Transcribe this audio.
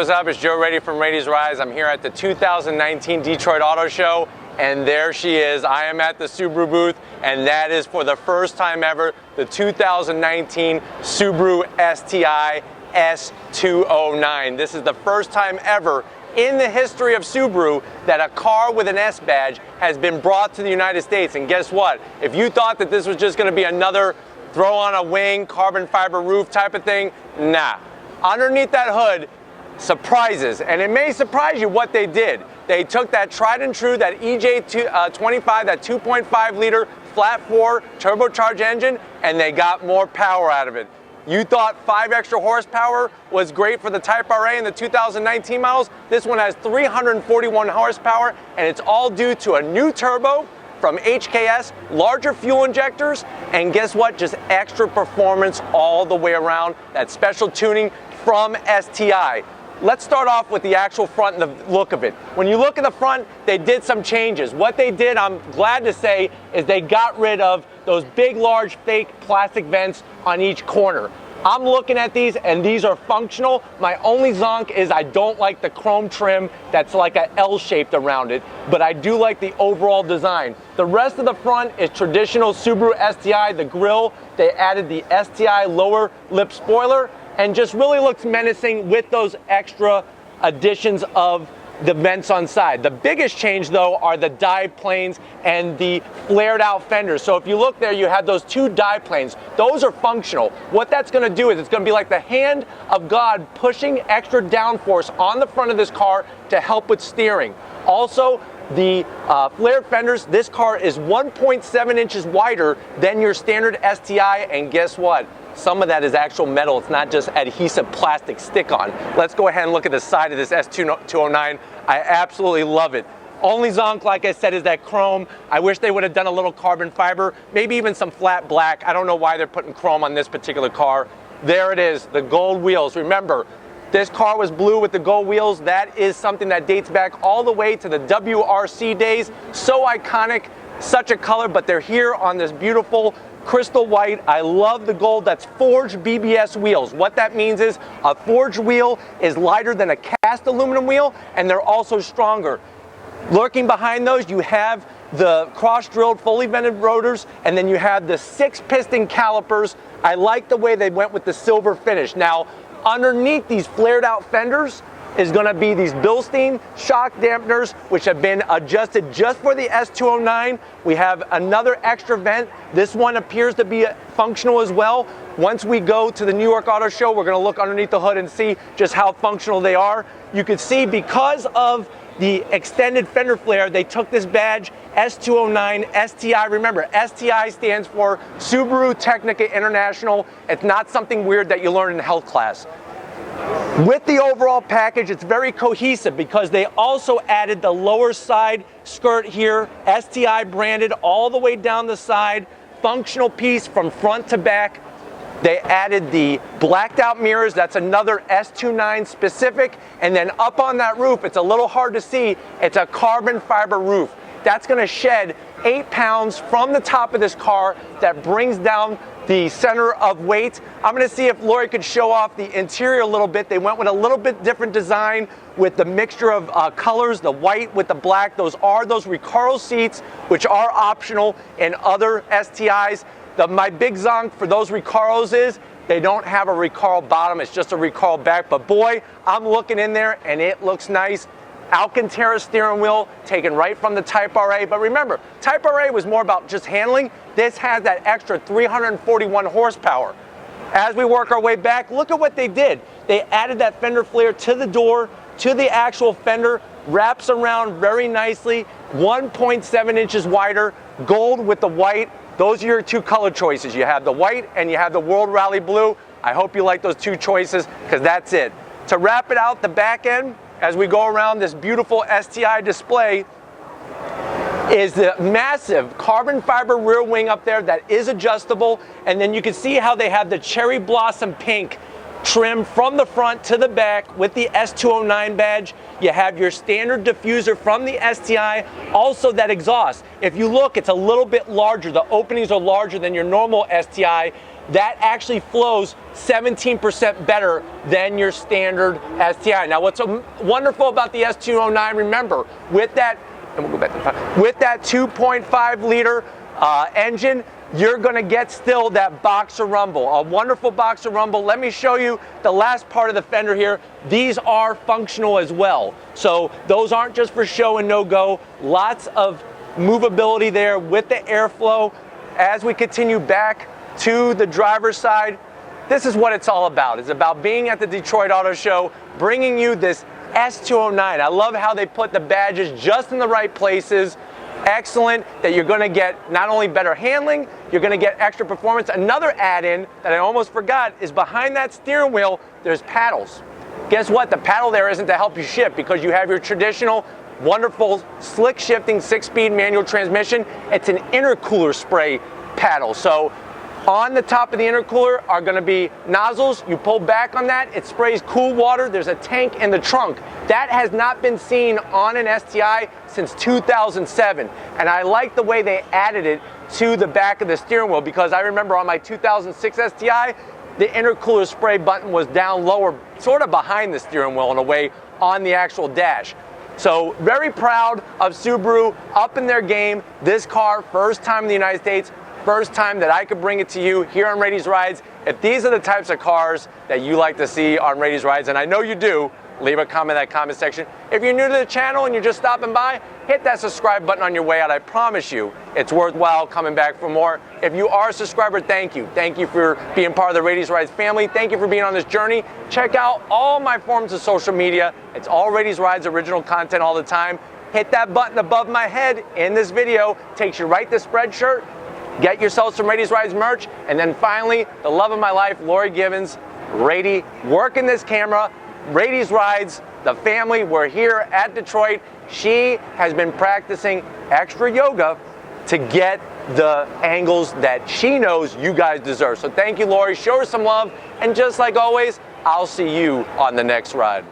what's up? It's Joe Rady from Rady's Rise. I'm here at the 2019 Detroit Auto Show, and there she is. I am at the Subaru booth, and that is for the first time ever, the 2019 Subaru STi S209. This is the first time ever in the history of Subaru that a car with an S badge has been brought to the United States. And guess what? If you thought that this was just going to be another throw on a wing, carbon fiber roof type of thing, nah. Underneath that hood, surprises, and it may surprise you what they did. They took that tried and true, that EJ25, that 2.5 liter flat 4 turbocharged engine, and they got more power out of it. You thought 5 extra horsepower was great for the Type RA in the 2019 models. This one has 341 horsepower, and it's all due to a new turbo from HKS, larger fuel injectors, and guess what? Just extra performance all the way around. That special tuning from STi. Let's start off with the actual front and the look of it. When you look at the front, they did some changes. What they did, I'm glad to say, is they got rid of those big, large, fake plastic vents on each corner. I'm looking at these, and these are functional. My only zonk is I don't like the chrome trim that's like a L-shaped around it, but I do like the overall design. The rest of the front is traditional Subaru STi. The grille, they added the STi lower lip spoiler, and just really looks menacing with those extra additions of the vents on side. The biggest change though are the dive planes and the flared out fenders. So if you look there, you have those 2 dive planes. Those are functional. What that's going to do is it's going to be like the hand of God pushing extra downforce on the front of this car to help with steering. Also, the flared fenders, this car is 1.7 inches wider than your standard STi, and guess what? Some of that is actual metal. It's not just adhesive plastic stick-on. Let's go ahead and look at the side of this S209. I absolutely love it. Only zonk, like I said, is that chrome. I wish they would have done a little carbon fiber, maybe even some flat black. I don't know why they're putting chrome on this particular car. There it is, the gold wheels. Remember, this car was blue with the gold wheels. That is something that dates back all the way to the WRC days. So iconic, such a color, but they're here on this beautiful crystal white. I love the gold. That's forged BBS wheels. What that means is a forged wheel is lighter than a cast aluminum wheel, and they're also stronger. Lurking behind those, you have the cross-drilled, fully vented rotors, and then you have the 6-piston calipers. I like the way they went with the silver finish. Now, underneath these flared out fenders is going to be these Bilstein shock dampeners, which have been adjusted just for the S209. We have another extra vent. This one appears to be functional as well. Once we go to the New York Auto Show, we're going to look underneath the hood and see just how functional they are. You can see because of the extended fender flare, they took this badge, S209 STi. Remember, STi stands for Subaru Technica International. It's not something weird that you learn in health class. With the overall package, it's very cohesive because they also added the lower side skirt here, STi branded all the way down the side, functional piece from front to back. They added the blacked out mirrors, that's another S209 specific, and then up on that roof, it's a little hard to see, it's a carbon fiber roof. That's going to shed 8 pounds from the top of this car. That brings down the center of weight. I'm going to see if Lori could show off the interior a little bit. They went with a little bit different design with the mixture of colors, the white with the black. Those are those Recaro seats, which are optional in other STIs. My big zonk for those Recaros is they don't have a Recaro bottom. It's just a Recaro back. But boy, I'm looking in there and it looks nice. Alcantara steering wheel taken right from the Type RA. But remember, Type RA was more about just handling. This has that extra 341 horsepower. As we work our way back, look at what they did. They added that fender flare to the door, to the actual fender, wraps around very nicely, 1.7 inches wider, gold with the white. Those are your 2 color choices. You have the white and you have the World Rally Blue. I hope you like those 2 choices because that's it. To wrap it out, the back end, as we go around this beautiful STi display, is the massive carbon fiber rear wing up there that is adjustable, and then you can see how they have the cherry blossom pink trim from the front to the back with the S209 badge. You have your standard diffuser from the STi, also that exhaust. If you look, it's a little bit larger. The openings are larger than your normal STi. that actually flows 17% better than your standard STi. Now, what's wonderful about the S209, remember, with that, and we'll go back to 5, with that 2.5 liter engine, you're gonna get still that boxer rumble, a wonderful boxer rumble. Let me show you the last part of the fender here. These are functional as well. So those aren't just for show and no go. Lots of movability there with the airflow. As we continue back to the driver's side, this is what it's all about. It's about being at the Detroit Auto Show, bringing you this S209. I love how they put the badges just in the right places. Excellent that you're gonna get not only better handling, you're gonna get extra performance. Another add-in that I almost forgot is behind that steering wheel, there's paddles. Guess what? The paddle there isn't to help you shift because you have your traditional, wonderful, slick shifting 6-speed manual transmission. It's an intercooler spray paddle. So on the top of the intercooler are gonna be nozzles. You pull back on that, it sprays cool water. There's a tank in the trunk. That has not been seen on an STi since 2007. And I like the way they added it to the back of the steering wheel because I remember on my 2006 STi, the intercooler spray button was down lower, sort of behind the steering wheel in a way, on the actual dash. So very proud of Subaru, up in their game. This car, first time in the United States, first time that I could bring it to you here on Rady's Rides. If these are the types of cars that you like to see on Rady's Rides, and I know you do, leave a comment in that comment section. If you're new to the channel and you're just stopping by, hit that subscribe button on your way out. I promise you, it's worthwhile coming back for more. If you are a subscriber, thank you. Thank you for being part of the Rady's Rides family. Thank you for being on this journey. Check out all my forms of social media. It's all Rady's Rides original content all the time. Hit that button above my head in this video. Takes you right to Spreadshirt. Get yourself some Rady's Rides merch. And then finally, the love of my life, Lori Givens, Rady, working this camera. Rady's Rides, the family, we're here at Detroit. She has been practicing extra yoga to get the angles that she knows you guys deserve. So thank you, Lori. Show her some love. And just like always, I'll see you on the next ride.